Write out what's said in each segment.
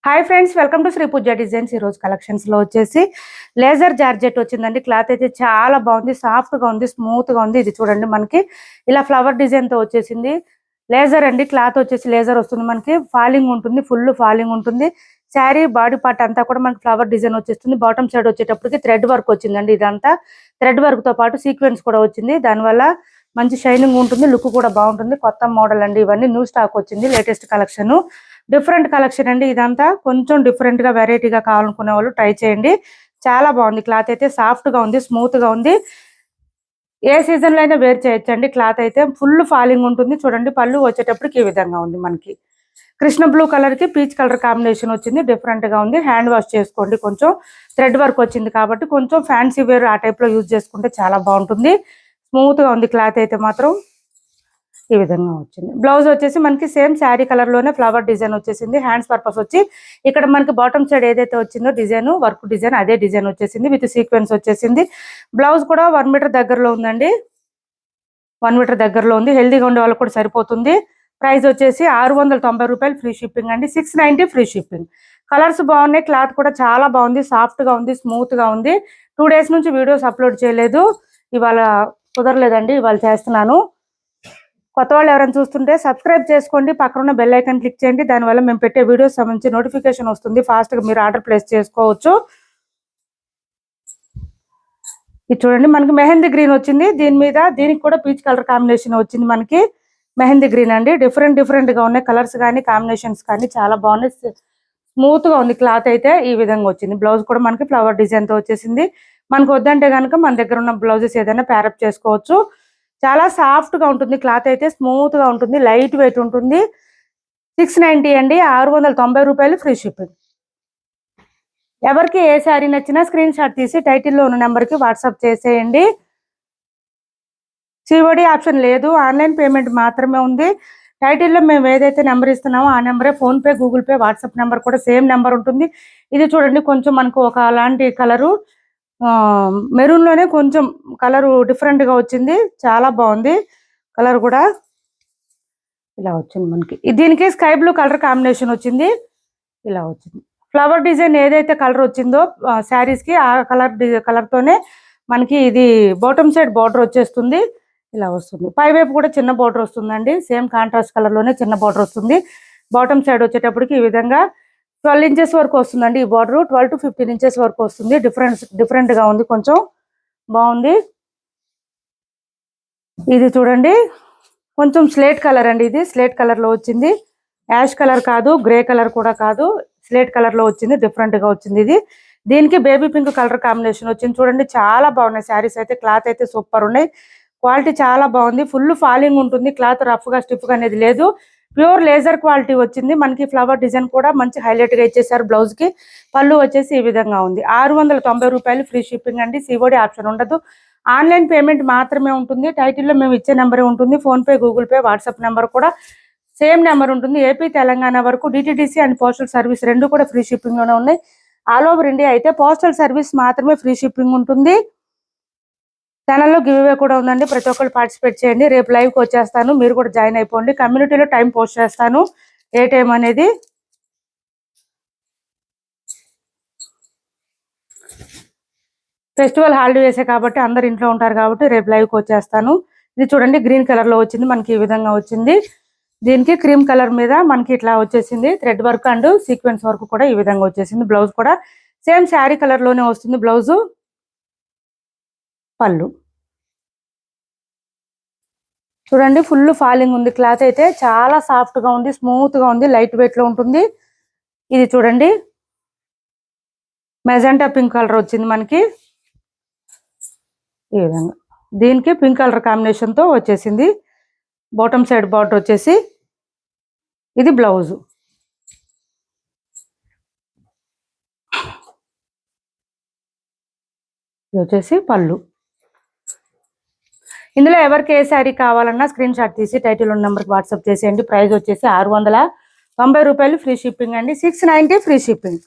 Hi friends, welcome to Shri Pooja designs. ఈ రోజు collections లో వచ్చేసి లేజర్ జార్జెట్ వచ్చిందండి. క్లాత్ అయితే చాలా బాగుంది, సాఫ్ట్ గా ఉంది, స్మూత్ గా ఉంది. ఇది చూడండి, మనకి ఇలా ఫ్లవర్ డిజైన్ తో వచ్చేసింది. లేజర్ అండి, క్లాత్ వచ్చేసి లేజర్ వస్తుంది. మనకి ఫాలింగ్ ఉంటుంది, ఫుల్ ఫాలింగ్ ఉంటుంది. శారీ బాడీ పార్ట్ అంతా కూడా మనకి ఫ్లవర్ డిజైన్ వచ్చేస్తుంది. బాటమ్ సైడ్ వచ్చేటప్పటికి థ్రెడ్ వర్క్ వచ్చిందండి. ఇదంతా థ్రెడ్ వర్క్ తో పాటు సీక్వెన్స్ కూడా వచ్చింది. దానివల్ల మంచి షైనింగ్ ఉంటుంది, లుక్ కూడా బాగుంటుంది. కొత్త మోడల్ అండి, ఇవన్నీ న్యూ స్టాక్ వచ్చింది, లేటెస్ట్ కలెక్షన్. డిఫరెంట్ కలెక్షన్ అండి. ఇదంతా కొంచెం డిఫరెంట్ గా వెరైటీగా కావాలనుకునే వాళ్ళు ట్రై చేయండి. చాలా బాగుంది. క్లాత్ అయితే సాఫ్ట్ గా ఉంది, స్మూత్ గా ఉంది. ఏ సీజన్ లో అయినా వేర్ చేయొచ్చండి. క్లాత్ అయితే ఫుల్ ఫాలింగ్ ఉంటుంది. చూడండి, పళ్ళు వచ్చేటప్పటికి ఈ విధంగా ఉంది. మనకి కృష్ణ బ్లూ కలర్ కి పీచ్ కలర్ కాంబినేషన్ వచ్చింది. డిఫరెంట్ గా ఉంది. హ్యాండ్ వాష్ చేసుకోండి. కొంచెం థ్రెడ్ వర్క్ వచ్చింది కాబట్టి కొంచెం ఫ్యాన్సీ వేర్ ఆ టైప్ లో యూజ్ చేసుకుంటే చాలా బాగుంటుంది. స్మూత్ గా ఉంది. క్లాత్ అయితే మాత్రం ఈ విధంగా వచ్చింది. బ్లౌజ్ వచ్చేసి మనకి సేమ్ శారీ కలర్ లోనే ఫ్లవర్ డిజైన్ వచ్చేసింది. హ్యాండ్స్ పర్పస్ వచ్చి ఇక్కడ మనకి బాటమ్ సైడ్ ఏదైతే వచ్చిందో డిజైన్, వర్క్ డిజైన్, అదే డిజైన్ వచ్చేసింది. విత్ సీక్వెన్స్ వచ్చేసింది. బ్లౌజ్ కూడా 1 మీటర్ దగ్గరలో ఉందండి. 1 మీటర్ దగ్గరలో ఉంది. హెల్దీగా ఉండే వాళ్ళకి కూడా సరిపోతుంది. ప్రైస్ వచ్చేసి 690 రూపాయలు, ఫ్రీ షిప్పింగ్ అండి. 690 ఫ్రీ షిప్పింగ్. కలర్స్ బాగున్నాయి. క్లాత్ కూడా చాలా బాగుంది, సాఫ్ట్ గా ఉంది, స్మూత్ గా ఉంది. 2 డేస్ నుంచి వీడియోస్ అప్లోడ్ చేయలేదు. ఇవాళ కుదరలేదండి, ఇవాళ చేస్తున్నాను. కొత్త వాళ్ళు ఎవరైనా చూస్తుంటే సబ్స్క్రైబ్ చేసుకోండి, పక్కన ఉన్న బెల్ ఐకాన్ క్లిక్ చేయండి. దానివల్ల మేము పెట్టే వీడియోస్ సంబంధించి నోటిఫికేషన్ వస్తుంది. ఫాస్ట్ గా మీరు ఆర్డర్ ప్లేస్ చేసుకోవచ్చు. ఇది చూడండి, మనకి మెహందీ గ్రీన్ వచ్చింది. దీనికి కూడా పీచ్ కలర్ కాంబినేషన్ వచ్చింది. మనకి మెహందీ గ్రీన్ అండి. డిఫరెంట్ గా ఉన్నాయి కలర్స్ కానీ కాంబినేషన్స్ కానీ చాలా బాగున్నాయి. స్మూత్ గా ఉంది. క్లాత్ అయితే ఈ విధంగా వచ్చింది. బ్లౌజ్ కూడా మనకి ఫ్లవర్ డిజైన్ తో వచ్చేసింది. మనకు వద్దంటే కనుక మన దగ్గర ఉన్న బ్లౌజెస్ ఏదైనా ప్యారప్ చేసుకోవచ్చు. చాలా సాఫ్ట్ గా ఉంటుంది. క్లాత్ అయితే స్మూత్ గా ఉంటుంది, లైట్ వెయిట్ ఉంటుంది. 690 అండి, 690 రూపాయలు, ఫ్రీ షిప్పింగ్. ఎవరికి ఏ శారీ నచ్చినా స్క్రీన్ షాట్ తీసి టైటిల్లో ఉన్న నెంబర్ కి వాట్సాప్ చేసేయండి. సిఓడి ఆప్షన్ లేదు, ఆన్లైన్ పేమెంట్ మాత్రమే ఉంది. టైటిల్లో మేము ఏదైతే నెంబర్ ఇస్తున్నామో ఆ నెంబరే PhonePe, Google Pay, WhatsApp number కూడా సేమ్ నెంబర్ ఉంటుంది. ఇది చూడండి, కొంచెం మనకు ఒక అలాంటి కలరు మెరూన్ లోనే కొంచెం కలర్ డిఫరెంట్ గా వచ్చింది. చాలా బాగుంది. కలర్ కూడా ఇలా వచ్చింది. మనకి దీనికి స్కై బ్లూ కలర్ కాంబినేషన్ వచ్చింది. ఇలా వచ్చింది. ఫ్లవర్ డిజైన్ ఏదైతే కలర్ వచ్చిందో శారీస్ కి ఆ కలర్ తోనే మనకి ఇది బాటమ్ సైడ్ బార్డర్ వచ్చేస్తుంది. ఇలా వస్తుంది. పై వైపు కూడా చిన్న బార్డర్ వస్తుందండి. సేమ్ కాంట్రాస్ట్ కలర్ లోనే చిన్న బార్డర్ వస్తుంది. బాటమ్ సైడ్ వచ్చేటప్పటికి ఈ విధంగా 12 ఇంచెస్ వరకు వస్తుందండి. ఈ బార్డర్ 12 to 15 ఇంచెస్ వరకు వస్తుంది. డిఫరెంట్ గా ఉంది, కొంచెం బాగుంది. ఇది చూడండి, కొంచెం స్లేట్ కలర్ అండి. ఇది స్లేట్ కలర్ లో వచ్చింది. యాష్ కలర్ కాదు, గ్రే కలర్ కూడా కాదు, స్లేట్ కలర్ లో వచ్చింది. డిఫరెంట్ గా వచ్చింది. ఇది దీనికి బేబీ పింక్ కలర్ కాంబినేషన్ వచ్చింది. చూడండి, చాలా బాగున్నాయి శారీస్ అయితే. క్లాత్ అయితే సూపర్ ఉన్నాయి. క్వాలిటీ చాలా బాగుంది. ఫుల్ ఫాలింగ్ ఉంటుంది. క్లాత్ రఫ్ గా స్టిఫ్ గా అనేది లేదు. ప్యూర్ లేజర్ క్వాలిటీ వచ్చింది. మనకి ఫ్లవర్ డిజైన్ కూడా మంచి హైలైట్ గా ఇచ్చేసారు. బ్లౌజ్ కి పళ్ళు వచ్చేసి ఈ విధంగా ఉంది. 690 రూపాయలు, ఫ్రీ షిప్పింగ్ అండి. సిఓడి ఆప్షన్ ఉండదు, ఆన్లైన్ పేమెంట్ మాత్రమే ఉంటుంది. టైటిల్లో మేము ఇచ్చే నెంబరే ఉంటుంది. Phone pay, Google Pay, WhatsApp number కూడా సేమ్ నెంబర్ ఉంటుంది. ఏపీ, తెలంగాణ వరకు డిటిడిసి అండ్ పోస్టల్ సర్వీస్ రెండు కూడా ఫ్రీ షిప్పింగ్ లోనే ఉన్నాయి. ఆల్ ఓవర్ ఇండియా అయితే పోస్టల్ సర్వీస్ మాత్రమే ఫ్రీ షిప్పింగ్ ఉంటుంది. ఛానల్లో గివ్ అవే కూడా ఉందండి. ప్రతి ఒక్కరు పార్టిసిపేట్ చేయండి. రేపు లైవ్ కి వచ్చేస్తాను, మీరు కూడా జాయిన్ అయిపోండి. కమ్యూనిటీలో టైం పోస్ట్ చేస్తాను, ఏ టైం అనేది. ఫెస్టివల్ హాలిడేసే కాబట్టి అందరు ఇంట్లో ఉంటారు కాబట్టి రేపు లైవ్ కి వచ్చేస్తాను. ఇది చూడండి, గ్రీన్ కలర్ లో వచ్చింది. మనకి ఈ విధంగా వచ్చింది. దీనికి క్రీమ్ కలర్ మీద మనకి ఇట్లా వచ్చేసింది. Thread work and sequence work కూడా ఈ విధంగా వచ్చేసింది. బ్లౌజ్ కూడా సేమ్ శారీ కలర్ లోనే వస్తుంది. బ్లౌజ్, పళ్ళు చూడండి, ఫుల్ ఫాలింగ్ ఉంది. క్లాత్ అయితే చాలా సాఫ్ట్ గా ఉంది, స్మూత్ గా ఉంది, లైట్ వెయిట్ లో ఉంటుంది. ఇది చూడండి, మెజెంటా పింక్ కలర్ వచ్చింది మనకి ఈ విధంగా. దీనికి పింక్ కలర్ కాంబినేషన్ తో వచ్చేసింది. బాటమ్ సైడ్ బార్డర్ వచ్చేసి ఇది బ్లౌజ్. ఇది వచ్చేసి పళ్ళు. ఇందులో ఎవరికి ఏ శారీ కావాలన్నా స్క్రీన్ షాట్ తీసి టైటిల్ ఉన్న నెంబర్కి వాట్సాప్ చేసేయండి. ప్రైస్ వచ్చేసి 690 రూపాయలు, ఫ్రీ షిప్పింగ్ అండి. 690 ఫ్రీ షిప్పింగ్.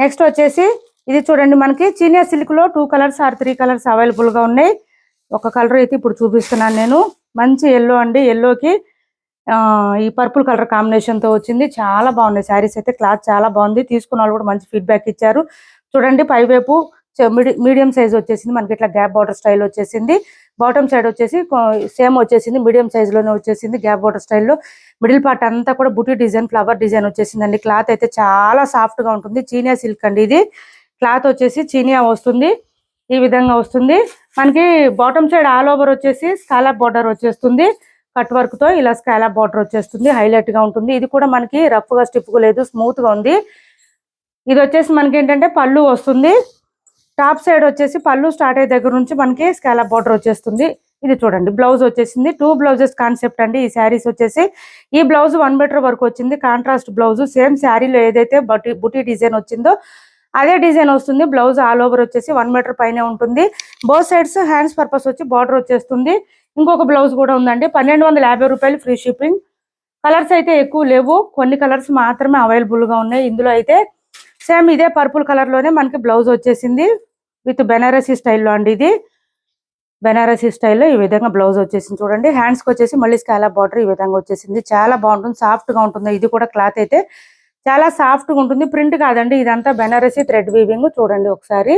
నెక్స్ట్ వచ్చేసి ఇది చూడండి, మనకి చీనియా సిల్క్ లో 2 కలర్స్ ఆర్ 3 కలర్స్ అవైలబుల్ గా ఉన్నాయి. ఒక కలర్ అయితే ఇప్పుడు చూపిస్తున్నాను నేను. మంచి ఎల్లో అండి. ఎల్లోకి ఈ పర్పుల్ కలర్ కాంబినేషన్ తో వచ్చింది. చాలా బాగున్నాయి శారీస్ అయితే. క్లాత్ చాలా బాగుంది. తీసుకున్న వాళ్ళు కూడా మంచి ఫీడ్బ్యాక్ ఇచ్చారు. చూడండి పైవైపు మీడియం సైజ్ వచ్చేసింది. మనకి ఇట్లా గ్యాప్ బార్డర్ స్టైల్ వచ్చేసింది. బాటమ్ సైడ్ వచ్చేసి సేమ్ వచ్చేసింది. మీడియం సైజ్ లోనే వచ్చేసింది గ్యాప్ బార్డర్ స్టైల్లో. మిడిల్ పార్ట్ అంతా కూడా బుటీ డిజైన్, ఫ్లవర్ డిజైన్ వచ్చేసిందండి. క్లాత్ అయితే చాలా సాఫ్ట్ గా ఉంటుంది. చీనియా సిల్క్ అండి ఇది. క్లాత్ వచ్చేసి చీనియా వస్తుంది. ఈ విధంగా వస్తుంది. మనకి బాటమ్ సైడ్ ఆల్ ఓవర్ వచ్చేసి స్కాలప్ బార్డర్ వచ్చేస్తుంది. కట్ వర్క్ తో ఇలా స్కాలప్ బార్డర్ వచ్చేస్తుంది. హైలైట్ గా ఉంటుంది. ఇది కూడా మనకి రఫ్ గా స్టిఫ్ గా లేదు, స్మూత్ గా ఉంది. ఇది వచ్చేసి మనకి ఏంటంటే పళ్ళు వస్తుంది. టాప్ సైడ్ వచ్చేసి పళ్ళు స్టార్ట్ అయ్యే దగ్గర నుంచి మనకి స్కాలప్ బార్డర్ వచ్చేస్తుంది. ఇది చూడండి బ్లౌజ్ వచ్చేసింది. 2 బ్లౌజెస్ కాన్సెప్ట్ అండి ఈ శారీస్ వచ్చేసి. ఈ బ్లౌజ్ 1 మీటర్ వరకు వచ్చింది. Contrast blouse. సేమ్ శారీలో ఏదైతే బుటీ డిజైన్ వచ్చిందో అదే డిజైన్ వస్తుంది. బ్లౌజ్ ఆల్ ఓవర్ వచ్చేసి 1 మీటర్ పైనే ఉంటుంది. బోత్ సైడ్స్ హ్యాండ్స్ పర్పస్ వచ్చి బార్డర్ వచ్చేస్తుంది. ఇంకొక బ్లౌజ్ కూడా ఉందండి. 1250 రూపాయలు ఫ్రీ షిప్పింగ్. కలర్స్ అయితే ఎక్కువ లేవు, కొన్ని కలర్స్ మాత్రమే అవైలబుల్ గా ఉన్నాయి. ఇందులో అయితే సేమ్ ఇదే పర్పుల్ కలర్ లోనే మనకి బ్లౌజ్ వచ్చేసింది. విత్ బెనారసీ స్టైల్లో అండి ఇది. బెనారసీ స్టైల్లో ఈ విధంగా బ్లౌజ్ వచ్చేసింది. చూడండి హ్యాండ్స్ కి వచ్చేసి మళ్ళీ స్కాలప్ బార్డర్ ఈ విధంగా వచ్చేసింది. చాలా బాగుంటుంది. సాఫ్ట్ గా ఉంటుంది. ఇది కూడా క్లాత్ అయితే చాలా సాఫ్ట్ గా ఉంటుంది. ప్రింట్ కాదండి, ఇదంతా బెనారసీ థ్రెడ్ వీవింగ్. చూడండి ఒకసారి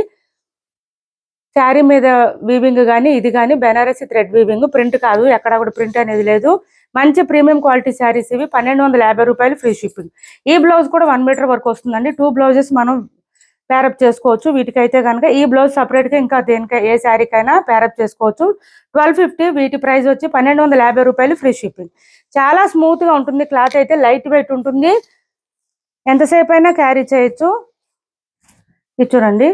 శారీ మీద వీవింగ్ గానీ ఇది కానీ బెనారసీ థ్రెడ్ వీవింగ్, ప్రింట్ కాదు. ఎక్కడ కూడా ప్రింట్ అనేది లేదు. మంచి ప్రీమియం క్వాలిటీ శారీస్ ఇవి. 1250 రూపాయలు ఫ్రీ షిప్పింగ్. ఈ బ్లౌజ్ కూడా 1 మీటర్ వరకు వస్తుందండి. 2 బ్లౌజెస్ మనం పేరప్ చేసుకోవచ్చు. వీటికైతే కనుక ఈ బ్లౌజ్ సపరేట్ గా ఇంకా దేనికై ఏ శారీకైనా పేరప్ చేసుకోవచ్చు. 1250. వీటి ప్రైస్ వచ్చి 1250 రూపాయలు ఫ్రీ షిప్పింగ్. చాలా స్మూత్ గా ఉంటుంది. క్లాత్ అయితే లైట్ వెయిట్ ఉంటుంది. ఎంతసేపు అయినా క్యారీ చేయొచ్చు. ఇది చూడండి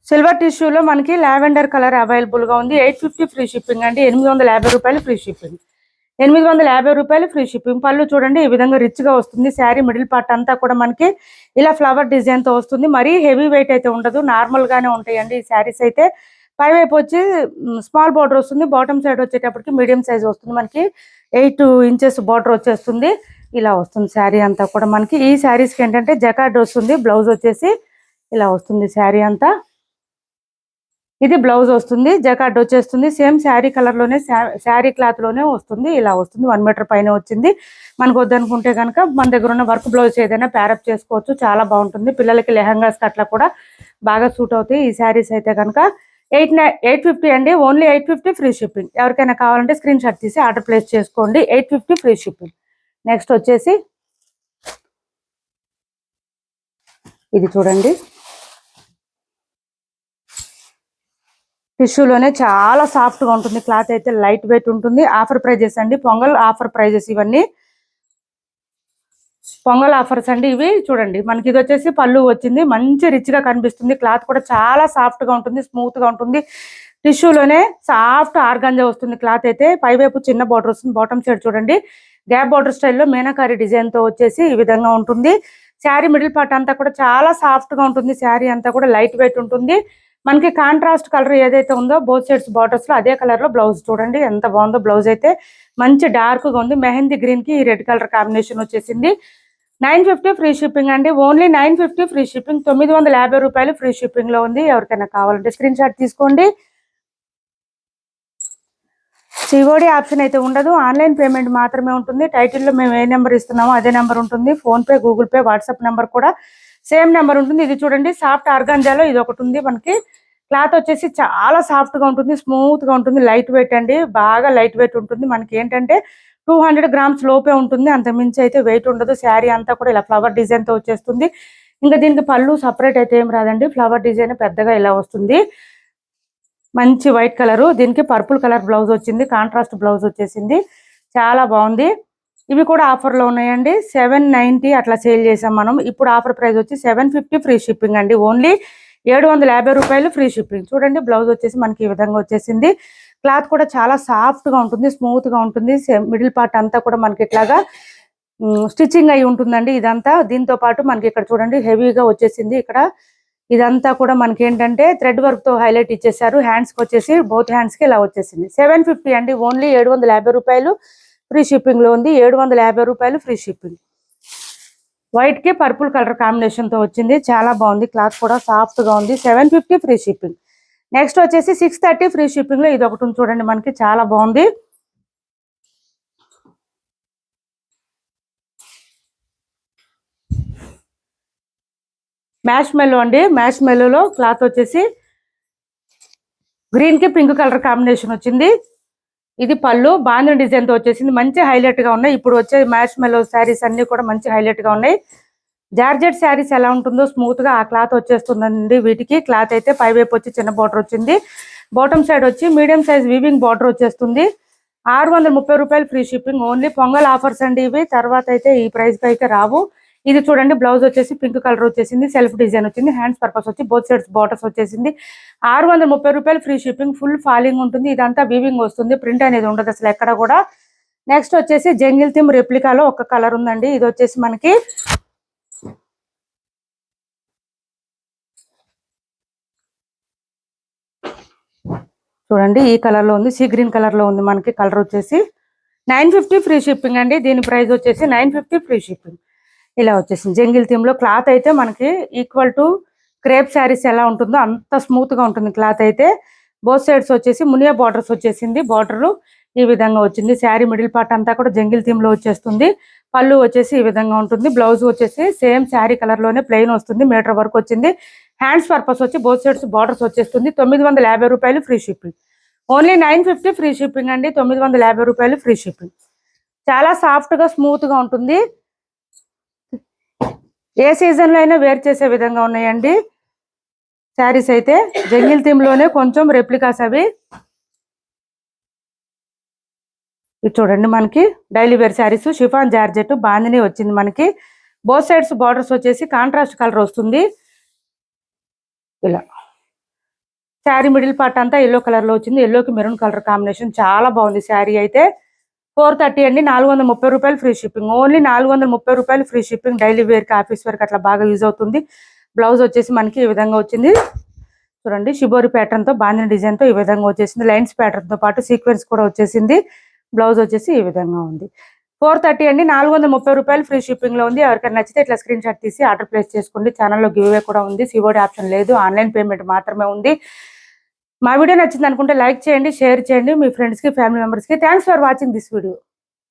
సిల్వర్ టిష్యూలో మనకి లావెండర్ కలర్ అవైలబుల్ గా ఉంది. 850 ఫ్రీ షిప్పింగ్ అండి. 850 రూపాయలు ఫ్రీ షిప్పింగ్. 850 రూపాయలు ఫ్రీ షిప్పింగ్. పళ్ళు చూడండి ఈ విధంగా రిచ్ గా వస్తుంది. శారీ మిడిల్ పార్ట్ అంతా కూడా మనకి ఇలా ఫ్లవర్ డిజైన్ తో వస్తుంది. మరీ హెవీ వెయిట్ అయితే ఉండదు, నార్మల్ గానే ఉంటాయండి ఈ శారీస్ అయితే. పైవైపు వచ్చి స్మాల్ బార్డర్ వస్తుంది. బాటమ్ సైడ్ వచ్చేటప్పటికి మీడియం సైజ్ వస్తుంది. మనకి 8 ఇంచెస్ బార్డర్ వచ్చేస్తుంది. ఇలా వస్తుంది శారీ అంతా కూడా మనకి. ఈ శారీస్ కి ఏంటంటే జకార్డ్ వస్తుంది. బ్లౌజ్ వచ్చేసి ఇలా వస్తుంది శారీ అంతా. ఇది బ్లౌజ్ వస్తుంది. జకార్డ్ వచ్చేస్తుంది. సేమ్ శారీ కలర్ లోనే శారీ క్లాత్ లోనే వస్తుంది. ఇలా వస్తుంది. 1 మీటర్ పైన వచ్చింది. మనకు వద్దనుకుంటే కనుక మన దగ్గర ఉన్న వర్క్ బ్లౌజ్ ఏదైనా ప్యారప్ చేసుకోవచ్చు. చాలా బాగుంటుంది. పిల్లలకి లెహంగాస్ అట్లా కూడా బాగా సూట్ అవుతాయి ఈ శారీస్ అయితే కనుక. 850 అండి. Only 850 free shipping. ఎవరికైనా కావాలంటే స్క్రీన్ షాట్ తీసి ఆర్డర్ ప్లేస్ చేసుకోండి. 850 ఫ్రీ షిప్పింగ్. నెక్స్ట్ వచ్చేసి ఇది చూడండి టిష్యూలోనే చాలా సాఫ్ట్ గా ఉంటుంది. క్లాత్ అయితే లైట్ వెయిట్ ఉంటుంది. ఆఫర్ ప్రైజెస్ అండి. పొంగల్ ఆఫర్ ప్రైజెస్ ఇవన్నీ. పొంగల్ ఆఫర్స్ అండి ఇవి. చూడండి మనకి ఇది వచ్చేసి పళ్ళు వచ్చింది. మంచి రిచ్ గా కనిపిస్తుంది. క్లాత్ కూడా చాలా సాఫ్ట్ గా ఉంటుంది, స్మూత్ గా ఉంటుంది. టిష్యూలోనే సాఫ్ట్ ఆర్గాంజా వస్తుంది. క్లాత్ అయితే పైవైపు చిన్న బార్డర్ వస్తుంది. బాటమ్ సైడ్ చూడండి గ్యాప్ బార్డర్ స్టైల్లో మీనాకారి డిజైన్ తో వచ్చేసి ఈ విధంగా ఉంటుంది. శారీ మిడిల్ పార్ట్ అంతా కూడా చాలా సాఫ్ట్ గా ఉంటుంది. శారీ అంతా కూడా లైట్ వెయిట్ ఉంటుంది. మనకి కాంట్రాస్ట్ కలర్ ఏదైతే ఉందో బోత్ సైడ్స్ బార్డర్స్ లో అదే కలర్ లో బ్లౌజ్ చూడండి ఎంత బాగుందో. బ్లౌజ్ అయితే మంచి డార్క్ గా ఉంది. మెహందీ గ్రీన్ కి రెడ్ కలర్ కాంబినేషన్ వచ్చేసింది. 950 ఫ్రీ షిప్పింగ్ అండి. Only 950 free shipping. 950 రూపాయలు ఫ్రీ షిప్పింగ్ లో ఉంది. ఎవరికైనా కావాలంటే స్క్రీన్ షాట్ తీసుకోండి. సిఓడి ఆప్షన్ అయితే ఉండదు. ఆన్లైన్ పేమెంట్ మాత్రమే ఉంటుంది. టైటిల్లో మేము ఏ నెంబర్ ఇస్తున్నామో అదే నెంబర్ ఉంటుంది. Phone pay, Google Pay, WhatsApp number కూడా సేమ్ నెంబర్ ఉంటుంది. ఇది చూడండి సాఫ్ట్ ఆర్గాంజాలో ఇది ఒకటి ఉంది మనకి. క్లాత్ వచ్చేసి చాలా సాఫ్ట్ గా ఉంటుంది, స్మూత్ గా ఉంటుంది. లైట్ వెయిట్ అండి, బాగా లైట్ వెయిట్ ఉంటుంది. మనకి ఏంటంటే 200 గ్రామ్స్ లోపే ఉంటుంది. అంత మించి అయితే వెయిట్ ఉండదు. శారీ అంతా కూడా ఇలా ఫ్లవర్ డిజైన్ తో వచ్చేస్తుంది. ఇంకా దీనికి పళ్ళు సపరేట్ అయితే ఏం రాదండి. ఫ్లవర్ డిజైన్ పెద్దగా ఇలా వస్తుంది. మంచి వైట్ కలర్. దీనికి పర్పుల్ కలర్ బ్లౌజ్ వచ్చింది. కాంట్రాస్ట్ బ్లౌజ్ వచ్చేసింది. చాలా బాగుంది. ఇవి కూడా ఆఫర్ లో ఉన్నాయండి. 790 అట్లా సేల్ చేసాం మనం. ఇప్పుడు ఆఫర్ ప్రైస్ వచ్చి 750 ఫ్రీ షిప్పింగ్ అండి. ఓన్లీ 750 రూపాయలు ఫ్రీ షిప్పింగ్. చూడండి బ్లౌజ్ వచ్చేసి మనకి ఈ విధంగా వచ్చేసింది. క్లాత్ కూడా చాలా సాఫ్ట్ గా ఉంటుంది, స్మూత్ గా ఉంటుంది. మిడిల్ పార్ట్ అంతా కూడా మనకి ఇట్లాగా స్టిచ్చింగ్ అయి ఉంటుందండి ఇదంతా. దీంతో పాటు మనకి ఇక్కడ చూడండి హెవీగా వచ్చేసింది. ఇక్కడ ఇదంతా కూడా మనకి ఏంటంటే థ్రెడ్ వర్క్ తో హైలైట్ ఇచ్చేసారు. హ్యాండ్స్ కి వచ్చేసి బోత్ హ్యాండ్స్ కి ఇలా వచ్చేసింది. 750 అండి. ఓన్లీ 750 రూపాయలు ఫ్రీ షిప్పింగ్ లో ఉంది. 750 రూపాయలు ఫ్రీ షిప్పింగ్. వైట్ కి పర్పుల్ కలర్ కాంబినేషన్ తో వచ్చింది. చాలా బాగుంది. క్లాత్ కూడా సాఫ్ట్ గా ఉంది. 750 ఫ్రీ షిప్పింగ్. నెక్స్ట్ వచ్చేసి 630 ఫ్రీ షిప్పింగ్ లో ఇది ఒకటి ఉంది చూడండి, మనకి చాలా బాగుంది. మ్యాష్ మెల్లో అండి, మ్యాష్ మెల్లోలో క్లాత్ వచ్చేసి గ్రీన్ కి పింక్ కలర్ కాంబినేషన్ వచ్చింది. ఇది పళ్ళు బాందిని డిజైన్ తో వచ్చేసింది, మంచి హైలైట్ గా ఉన్నాయి. ఇప్పుడు వచ్చే మ్యాష్ మెల్లో శారీస్ అన్ని కూడా మంచి హైలైట్ గా ఉన్నాయి. జార్జెట్ శారీస్ ఎలా ఉంటుందో స్మూత్ గా ఆ క్లాత్ వచ్చేస్తుందండి. వీటికి క్లాత్ అయితే పై వైపు వచ్చి చిన్న బార్డర్ వచ్చింది, బాటమ్ సైడ్ వచ్చి మీడియం సైజ్ వీవింగ్ బార్డర్ వచ్చేస్తుంది. 630 రూపాయలు free shipping. Only pongal offers అండి ఇవి, తర్వాత అయితే ఈ ప్రైస్ కి అయితే రావు. ఇది చూడండి, బ్లౌజ్ వచ్చేసి పింక్ కలర్ వచ్చేసింది, సెల్ఫ్ డిజైన్ వచ్చింది, హ్యాండ్స్ పర్పస్ వచ్చి బోత్ సైడ్స్ బార్డర్స్ వచ్చేసింది. 630 రూపాయలు ఫ్రీ షిప్పింగ్. ఫుల్ ఫాలింగ్ ఉంటుంది, ఇదంతా వీవింగ్ వస్తుంది, ప్రింట్ అనేది ఉండదు అసలు ఎక్కడ కూడా. నెక్స్ట్ వచ్చేసి జంగిల్ థీమ్ రెప్లికాలో ఒక కలర్ ఉందండి. ఇది వచ్చేసి మనకి చూడండి ఈ కలర్ లో ఉంది, సీ గ్రీన్ కలర్ లో ఉంది. మనకి కలర్ వచ్చేసి 950 ఫ్రీ షిప్పింగ్ అండి. దీని ప్రైస్ వచ్చేసి 950 ఫ్రీ షిప్పింగ్. ఇలా వచ్చేసింది జంగిల్ థీమ్ లో. క్లాత్ అయితే మనకి ఈక్వల్ టు క్రేప్ శారీస్ ఎలా ఉంటుందో అంత స్మూత్ గా ఉంటుంది క్లాత్ అయితే. బోత్ సైడ్స్ వచ్చేసి మునియా బార్డర్స్ వచ్చేసింది, బార్డర్ ఈ విధంగా వచ్చింది. శారీ మిడిల్ పార్ట్ అంతా కూడా జంగిల్ థీమ్ లో వచ్చేస్తుంది. పళ్ళు వచ్చేసి ఈ విధంగా ఉంటుంది, బ్లౌజ్ వచ్చేసి సేమ్ శారీ కలర్ లోనే ప్లెయిన్ వస్తుంది, మీటర్ వరకు వచ్చింది. హ్యాండ్స్ పర్పస్ వచ్చి బోత్ సైడ్స్ బార్డర్స్ వచ్చేస్తుంది. 950 రూపాయలు free shipping. Only 950 free shipping అండి. 950 రూపాయలు ఫ్రీ షిప్పింగ్. చాలా సాఫ్ట్ గా స్మూత్ గా ఉంటుంది, ఏ సీజన్ లో అయినా వేర్ చేసే విధంగా ఉన్నాయండి శారీస్ అయితే. జంగిల్ థీమ్ లోనే కొంచెం రెప్లికాస్ అవి. ఇది చూడండి, మనకి daily wear saris, chiffon georgette bandhani వచ్చింది. మనకి బోత్ సైడ్స్ బార్డర్స్ వచ్చేసి కాంట్రాస్ట్ కలర్ వస్తుంది. ఇలా శారీ మిడిల్ పార్ట్ అంతా ఎల్లో కలర్ లో వచ్చింది, ఎల్లోకి మెరూన్ కలర్ కాంబినేషన్ చాలా బాగుంది శారీ అయితే. 430 అండి, 430 రూపాయలు ఫ్రీ షిప్పింగ్. ఓన్లీ 430 రూపాయలు ఫ్రీ షిప్పింగ్. డైలీ వేర్ కి ఆఫీస్ వేర్ కి అట్లా బాగా యూజ్ అవుతుంది. బ్లౌజ్ వచ్చేసి మనకి ఈ విధంగా వచ్చింది చూడండి, షిబోరి ప్యాటర్న్ తో బాందిని డిజైన్ తో ఈ విధంగా వచ్చేసింది. లైన్స్ ప్యాటర్న్ తో పాటు సీక్వెన్స్ కూడా వచ్చేసింది. బ్లౌజ్ వచ్చేసి ఈ విధంగా ఉంది. 430 అండి, 430 రూపాయలు ఫ్రీ షిప్పింగ్ లో ఉంది. ఎవరికైనా నచ్చితే ఇట్లా స్క్రీన్ షాట్ తీసి ఆర్డర్ ప్లేస్ చేసుకోండి. ఛానల్లో గివ్ అవే కూడా ఉంది, సిఓడి ఆప్షన్ లేదు, ఆన్లైన్ పేమెంట్ మాత్రమే ఉంది. మా వీడియో నచ్చింది అనుకుంటే లైక్ చేయండి, షేర్ చేయండి మీ ఫ్రెండ్స్ కి, ఫ్యామిలీ మెంబర్స్ కి. Thanks for watching this video.